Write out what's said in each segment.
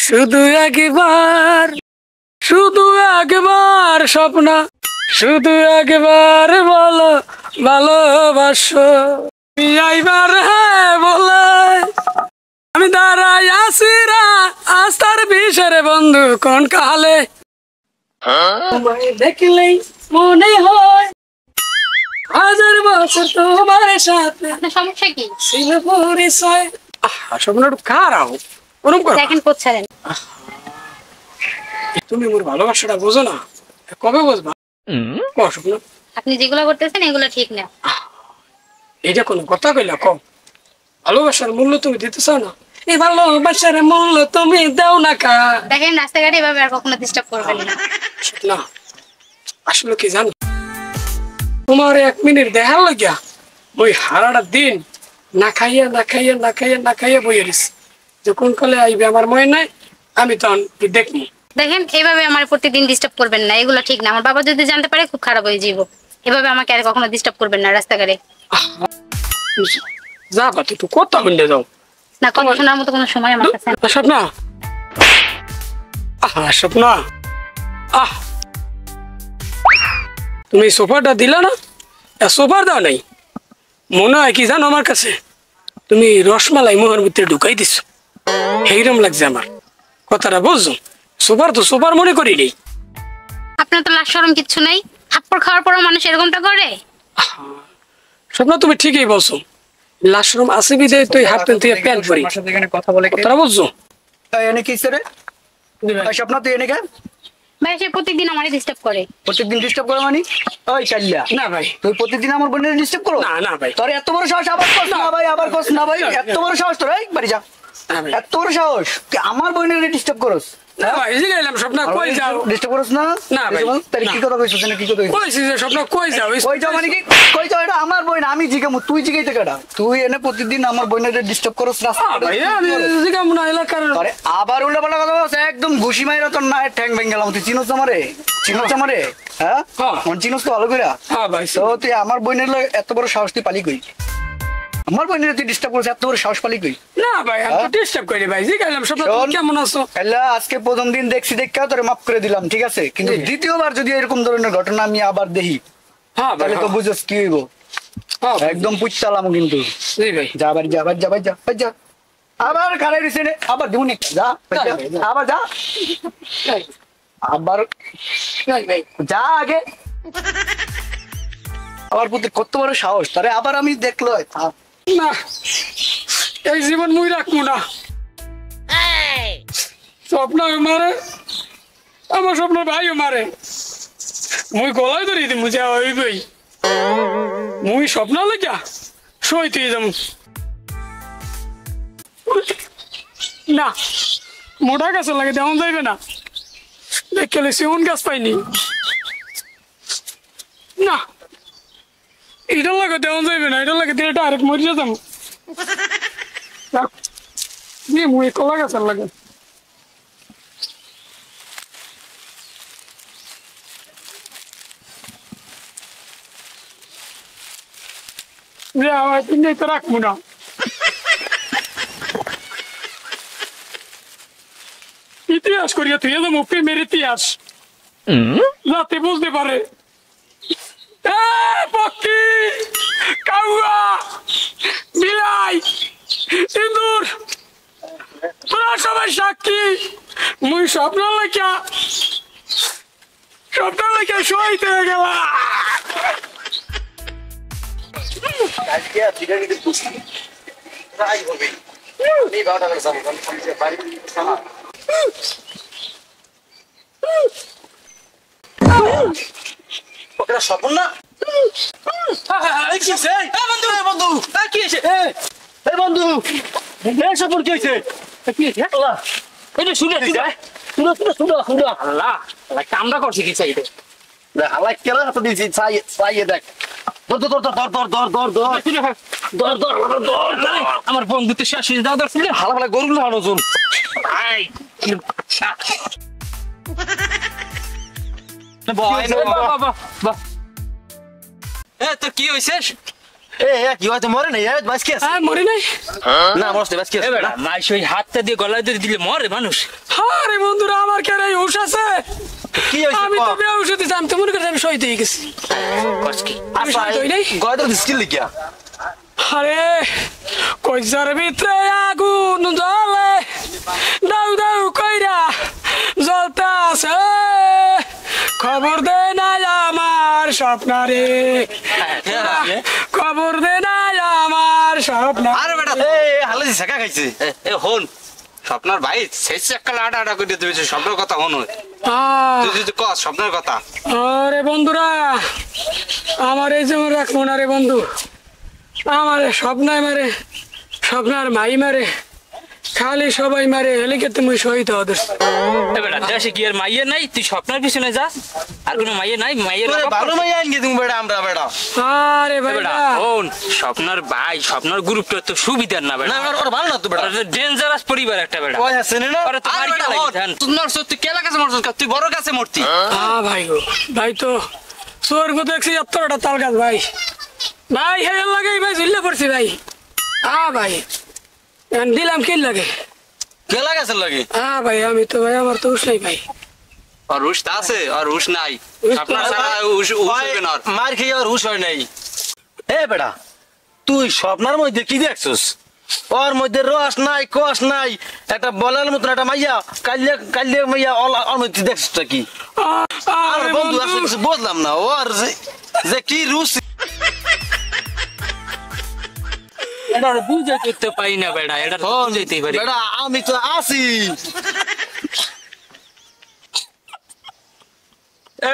শুধু একবার শুধু একবার স্বপ্ন শুধু একবার বলো ভালোবাসো আইবার হ্যাঁ বলে আমি দাঁড়াই আসিরা আস্তার বিষরে বন্ধু কোন কালে তোমায় দেখলেই মনে হয় হাজার বছর তোমার সাথে। সমস্যা কি? ছিল পরিচয়। স্বপ্নটা খারাপ ওরকম করো দেখেন কোচ্ছারেন তুমি মোর ভালোবাসাটা বোঝো না কবে বুঝবা? স্বপ্ন আপনি যেগুলো করতেছেন এগুলো ঠিক না। এটা কোনো কথা কইলা কম ভালোবাসার মূল্য তুমি দিতে চাও না এই ভালোবাসার মূল্য তুমি দাও না কা। দেখেন রাস্তাঘাটে এভাবে আর কখনো ডিস্টার্ব করবেন না। না আসলে কি জানো তোমার 1 মিনিট দেখার লাগিয়া ওই হারাটা দিন না খাইয়া না খাইয়া না খাইয়া না খাইয়া বইয়ে দিস যখন কালে আইবে আমার মনে নাই আমি তখন দেখবো। দেখেন এইভাবে আমার প্রতিদিন ডিস্টার্ব করবেন না, এগুলো ঠিক না। আমার বাবা যদি জানতে পারে খুব খারাপ হয়ে যাবো। এভাবে আমাকে আর কখনো ডিস্টার্ব করবেন না রাস্তাঘাটে। যা বা তুই কথা বললে যাও না কথা শোনার মতো কোনো সময় আমার কাছে নেই। স্বপ্না স্বপ্না তুমি সোফাটা দিলা না সোফার দাও নাই মনে হয় কি জানো আমার কাছে তুমি রসমালাই মোহর ভিতরে ঢুকাই দিছ এইরকম লাগছে আমার কথাটা বুঝছো সোফার তো সোফার মনে করি নেই। আপনার তো লাজ শরম কিচ্ছু নেই, থাপ্পড় খাওয়ার পরও মানুষ এরকমটা করে। স্বপ্না তুমি ঠিকই বলছো লাশরুম আছে বিদে তুই হাফ প্যান্ট থেকে প্যান্ট পরি কথা বলে কথাটা বুঝছো। এনে কি রে স্বপ্ন তুই এনে কেন ভাই সে প্রত্যেকদিন আমারই ডিস্টার্ব করে। প্রত্যেকদিন ডিস্টার্ব করে মানে ওই চাল্লা না ভাই তুই প্রতিদিন আমার বোনের ডিস্টার্ব করো? না না ভাই তোর এত বড় সাহস আবার কস না ভাই আবার কস না ভাই এত বড় সাহস তোর এই বাড়ি যা না ভাই এত বড় সাহস তুই আমার বোনের ডিস্টার্ব করস? না ভাই এই যে গেলাম স্বপ্না কই যাও ডিস্টার্ব করস না? না ভাই তার কি কথা কইছস না কি কথা কইছস? কইছি যে স্বপ্না কই যাও কই যাও মানে কি কই যাও? এটা আমার বোন আমি জিগামু তুই জিগাইতে কেডা? তুই এনে প্রতিদিন আমার বোনের ডিস্টার্ব করস রাস্তা ভাই আমি জিগাম না এলাকার আরে আবার উল্টা পাল্টা কথা বলছ একদম ঘুষি মাইরা তোর না ঠ্যাং ভেঙে গেলাম। তুই চিনোস আমারে? চিনোস আমারে? হ্যাঁ কোন চিনোস তো ভালো কইরা? হ্যাঁ ভাই তো তুই আমার বোনের এত বড় সাহস তুই পালি কই? আমার বোনের তুই ডিস্টার্ব করছিস এত বড় সাহস পালি কই? না ভাই আমি ডিস্টার্ব করি ভাই জিগাইলাম স্বপ্না তুমি কেমন আছো? আল্লাহ আজকে প্রথম দিন দেখছি দেখা তোরে মাফ করে দিলাম ঠিক আছে, কিন্তু দ্বিতীয়বার যদি এরকম ধরনের ঘটনা আমি আবার দেখি হ্যাঁ ভাই তাহলে তো বুঝছস কি হইব। একদম পুচ্ছালাম কিন্তু জি ভাই যা বাড়ি যা বাড়ি যা বাড়ি যা বাড়ি যা আবার খারাই দিছে রে আবার দিমুনি যা বাড়ি যা, আবার যা আবার ভাই যা আগে আমার প্রতি কত বড় সাহস তারে আবার আমি দেখলো না এই জীবন মুই রাখবো না স্বপ্ন মারে আমার স্বপ্ন ভাইও মারে মুই গলায় ধরি দি মুঝে ওই বই মুই স্বপ্ন লেখা সইতে যাম না মোটা গাছে লাগে তেমন যাইবে না দেখলে সেমন গাছ পাইনি না এটা লাগে তেমন যাইবে না এটা লাগে এটা আরেক মরিয়া যাম মুই কলা গাছের লাগে তো রাখবো না ইতিহাস করিয়া তুই তো প্রেমের ইতিহাস যাতে বুঝতে পারে পক্ষী কাউয়া বিলাই ইঁদুর তোরা সবাই সাক্ষী মুই স্বপ্ন লেখা সইতে গেলা স্বপ্ন না কামটা করছি কি চাইতে আমার বন্ধুতে শেষ দাও দর্শন ভালো ভালো গরু লাগানো জন তোর কি হয়েছে? কি হয়তো মরে নাই মরে নাই না মরছে হাতটা দিয়ে গলায় ধরে দিলে মরে মানুষ। আরে বন্ধুরা আমার কেন এই হুশ আছে? কি হইছে আমি তো বেহুশ হইতেছি, আমি তো মনে করছি আমি শহীদ হয়ে গেছি। কসকি আমি শহীদ হই নাই। গয়দর স্কিল লিখিয়া আরে কইজার ভিতরে আগুন জ্বলে, দাউ দাউ কইরা জ্বলতে আছে, খবর দে না আমার স্বপ্নারে, খবর দে না আমার স্বপ্ন। আরে বেটা হালাজি শেখা খাইছে এ হন স্বপ্নার ভাই শেষ একটা আটা আটা করে দিয়েছে স্বপ্নের কথা হন তুই যদি কস স্বপ্নের কথা আরে বন্ধুরা আমার এই যেমন রাখবো না রে বন্ধু, আমার স্বপ্নায় মারে, স্বপ্নার মাই মারে, খালি সবাই মারে, এলিকে তুমি শহীদ হওয়াদের। বেটা দেশে কি আর মাইয়ে নাই? তুই স্বপ্নের পিছনে যাস আর কোনো মাইয়ে নাই? মাইয়ের তোরে ভালো মাই আনগে তুমি বেটা আমরা বেটা আরে ভাই বেটা শোন, স্বপ্নের ভাই স্বপ্নের গ্রুপটা তো সুবিধার না বেটা, না ওর ভালো না তো বেটা ডেঞ্জারাস পরিবার একটা বেটা। ওই আছে না ওরে তো আরে মারি বেটা ফেলাই হন ধান। তুই নরছ তুই কেলা কাছে মরছ তুই বড় কাছে মরতি ভাই গো ভাই তো স্বর্গ দেখছি এতটা তাল গাছ ভাই, ভাই হেল লাগে ভাই ঝুললে পড়ছি ভাই। ভাই দিলাম কি লাগে? কেলা কাছে লাগে ভাই আমি তো ভাই আমার তো হুশ নাই ভাই। আর হুশ তা আছে আর হুশ নাই স্বপ্নার সারা হুশ হবে না মার খেয়ে আর হুশ হয় নাই এ বেটা তুই স্বপ্নের মধ্যে কি দেখছস? ওর মধ্যে রস নাই কষ নাই, একটা বলার মতন একটা মাইয়া কালিয়া কালিয়া মাইয়া ওর মধ্যে দেখছস কি? আর আরে বন্ধু বন্ধু আসলে কিছু বুঝলাম না ওর যে কি রুচি এটা বুঝে করতে পারি না বেটা, এটা বুঝাইতেই পারি। বেটা আমি তো আছি এ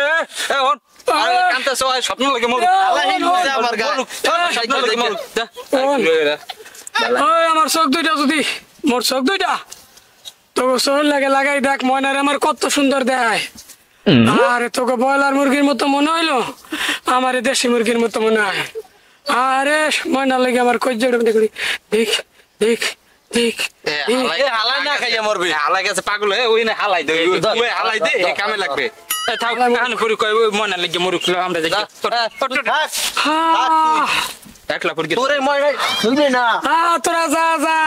এ হন আরে কান্তাছ স্বপ্ন লাগে মরুক আল্লাহ বুঝে আমার গা স্বপ্ন লাগে মরুক যা। ওই আমার চোখ দুইটা যদি মোর চোখ দুইটা তো চোখ লাগে লাগাই দেখ ময়নার আমার কত সুন্দর দেখায়। আরে তোকে ব্রয়লার মুরগির মতো মনে হইলো, আমার দেশি মুরগির মতো মনে হয়। আরে ময়না লাগে আমার কই জড়ে দেখি দেখ দেখ দেখ হালাই না খাইয়া মরবে হালাই গেছে পাগল হয়ে ওই না হালাই দে ওই হালাই দে এই কামে লাগবে থাক কাহানি করে কই মনে লাগে মরুক আমরা দেখি একলা করে তোরে মরে শুনবে না তোরা যা যা।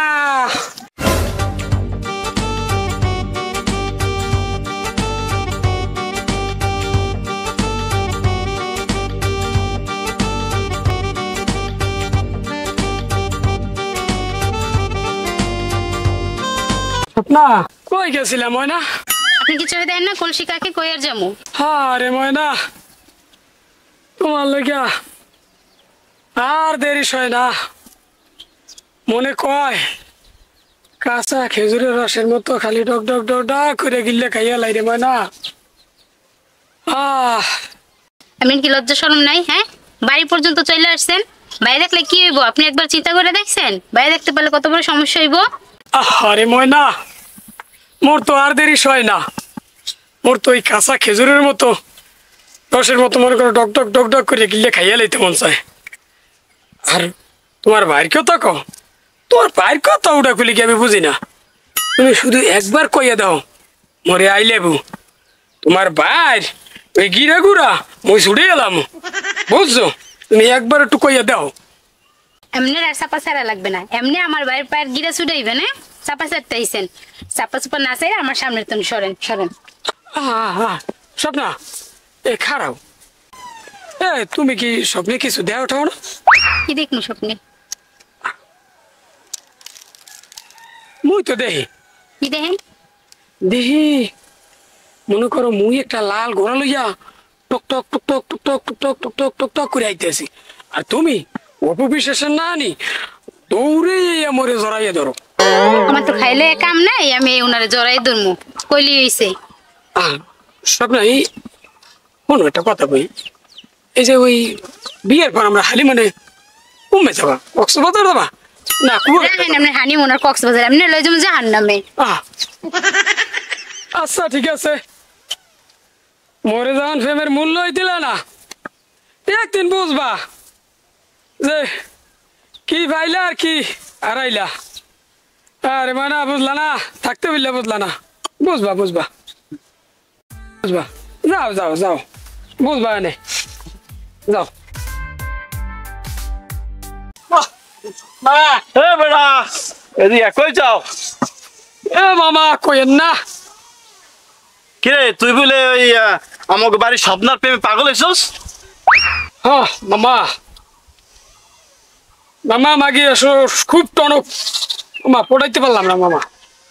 না কই গেছিলাম ময়না? আপনি কি চলে দেন না কলসি কাকে কই আর যামু? আরে ময়না তোমার লেগা আর দেরি হয় না, মনে কয় কাঁচা খেজুরের রসের মতো খালি ডক ডক ডক ডক করে গিললে খাইয়া লাই রে ময়না। আমি কি লজ্জা শরম নাই? হ্যাঁ বাড়ি পর্যন্ত চলে আসছেন, বাইরে দেখলে কি হইব? আপনি একবার চিন্তা করে দেখছেন বাইরে দেখতে পারলে কত বড় সমস্যা হইব? আরে ময়না মোর তো আর দেরি হয় না, মোর তো ওই কাঁচা খেজুরের মতো রসের মতো মনে করো ডক ডক ডক ডক করে গিললে খাইয়া লাইতে মন চায়। আর তোমার ভাইয়ের কথা কও, তোমার ভাইয়ের কথা ওটা খুলি কি আমি বুঝি না, তুমি শুধু একবার কইয়া দাও মরে আই লেবু তোমার ভাইয়ের ওই গিরা গুড়া মই ছুড়ে এলাম, বুঝছো? তুমি একবার একটু কইয়া দাও। এমনি আর চাপা ছাড়া লাগবে না, এমনি আমার বাইরের পায়ের গিরা ছুটাইবে না, চাপা ছাড়তে আইছেন, চাপা চুপা না চাই আমার সামনের তুমি সরেন সরেন। স্বপ্না এ খারাপ, তুমি কি স্বপ্নে কিছু দেওয়া ওঠাও না? কি দেখনু স্বপ্নে? মুই তো দেখি কি দেখেন? দেখি মনে করো মুই একটা লাল ঘোড়া লইয়া টক টক টক টক টক টক টক টক টক টক টক টক করে আইতেছি, আর তুমি অপবিশ্বাসের না আনি দৌড়ে মরে জড়াইয়া ধরো। আমার তো খাইলে কাম নাই, আমি ওনারে জড়াই ধরমু কইলি হইছে। স্বপ্না এই কোনো একটা কথা বই, এই যে ওই বিয়ের পর আমরা হালি মানে কমে যাবা কক্সবাজার যাবা না দেখেন আপনি হানিমুন আর কক্সবাজার এমনি লই যাবো জাহান্নামে। আচ্ছা ঠিক আছে, মরে যাওয়ান প্রেমের মূল্যই দিলা না, একদিন বুঝবা যে কি পাইলা আর কি হারাইলা। আরে মানে বুঝলা না, থাকতে বললে বুঝলা না, বুঝবা বুঝবা বুঝবা, যাও যাও যাও বুঝবা এনে যাও। বেড়া এদিকে কই যাও? এ মামা কইেন না, কিরে তুই বলে ওই আমাকে বাড়ির স্বপ্নার প্রেমে পাগল হয়েছস? হ্যাঁ মামা, মামা মাগি খুব টনক মামা, পড়াইতে পারলাম না মামা,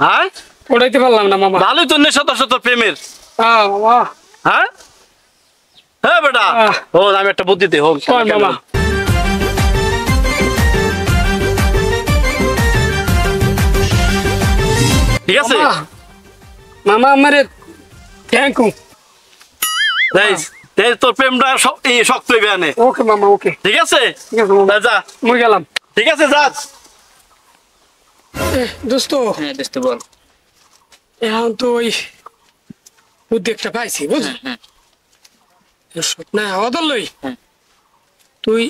হ্যাঁ পড়াইতে পারলাম না মামা। ভালোই তো নেশা তোর প্রেমের। হ্যাঁ মামা। হ্যাঁ হ্যাঁ বেটা, ও আমি একটা বুদ্ধি দে হোক মামা। ঠিক আছে মামা আমারে থ্যাংক ইউ। তোর প্রেমটা শক্ত হইবে আনে। ওকে মামা, ওকে ঠিক আছে, ঠিক আছে মামা, যা মুই গেলাম। ঠিক আছে যা। দোস্ত, হ্যাঁ দোস্ত বল। এখন তো ওই বুদ্ধি একটা পাইছি বুঝলি, না অদল লই তুই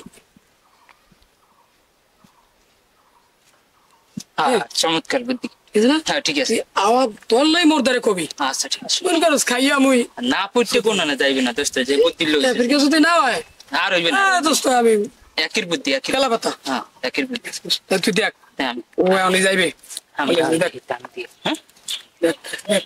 চমৎকার বুদ্ধি। হ্যাঁ ঠিক আছে, আওয়াজ তোর লই মোর দ্বারে কবি। আচ্ছা ঠিক আছে, মন করস খাইয়া মুই না পড়তে কোন না যাইবে না দোস্ত, যে বুদ্ধি লোক ফির কেউ যদি না হয় আর হইবে না দোস্ত আমি একের বুদ্ধি একের খেলা পাতা। হ্যাঁ একের বুদ্ধি। তুই দেখ হ্যাঁ ও এখন যাইবে, আমি দেখ টান দিয়ে হ্যাঁ দেখ দেখ।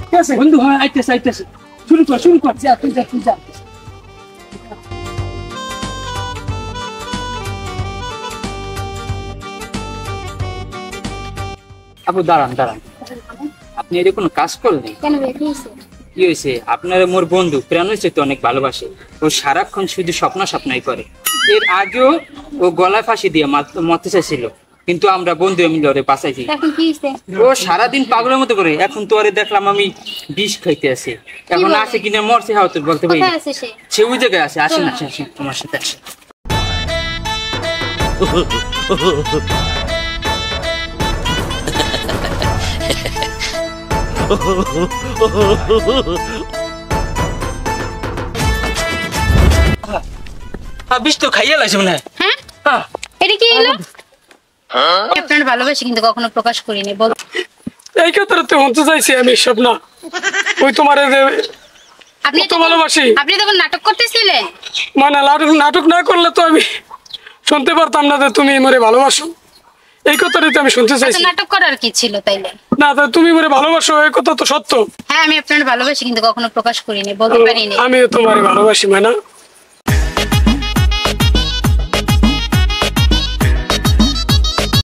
ঠিক আছে বন্ধু, হ্যাঁ আইতেছে আইতেছে, শুরু কর, যা তুই যা। আপু দাঁড়ান, আপনি এটা কোনো কাজ করলেন? কেন ভাই, কি হইছে? কি হয়েছে? আপনার মোর বন্ধু প্রাণ হয়েছে তো অনেক ভালোবাসে, ও সারাক্ষণ শুধু স্বপ্নই করে। এর আগেও ও গলায় ফাঁসি দিয়ে মরতে চাইছিল, কিন্তু আমরা বন্ধু মিলে ওরে বাঁচাইছি। এখন কি হইছে? ও সারাদিন পাগলের মতো করে, এখন তো ওরে দেখলাম আমি বিষ খাইতে আছে, এখন বলে? আসে কিনা মরছে হ্যাঁ তো বলতে পারি কোথায় আছে সে? সে ওই জায়গায় আছে, আসেন তোমার সাথে আসে। বিষ তো খাইয়ে লাগছে মনে হয়। হ্যাঁ, এটা কি হলো? আপনার ভালোবাসি কিন্তু কখনো প্রকাশ করিনি, বল। এই কথাটা তো মনতে চাইছি আমি, স্বপ্ন ওই তোমার আপনি তো ভালোবাসি। আপনি তখন নাটক করতেছিলেন। মানে নাটক না করলে তো আমি শুনতে পারতাম না যে তুমি মরে ভালোবাসো, এই কথাটাই তো আমি শুনতে আচ্ছা, চাইছি। নাটক করার কি ছিল তাইলে? না তুমি মরে ভালোবাসো, এই কথা তো সত্য। হ্যাঁ, আমি আপনার ভালোবাসি কিন্তু কখনো প্রকাশ করিনি, বলতে পারিনি। আমিও তোমার ভালোবাসি মানা।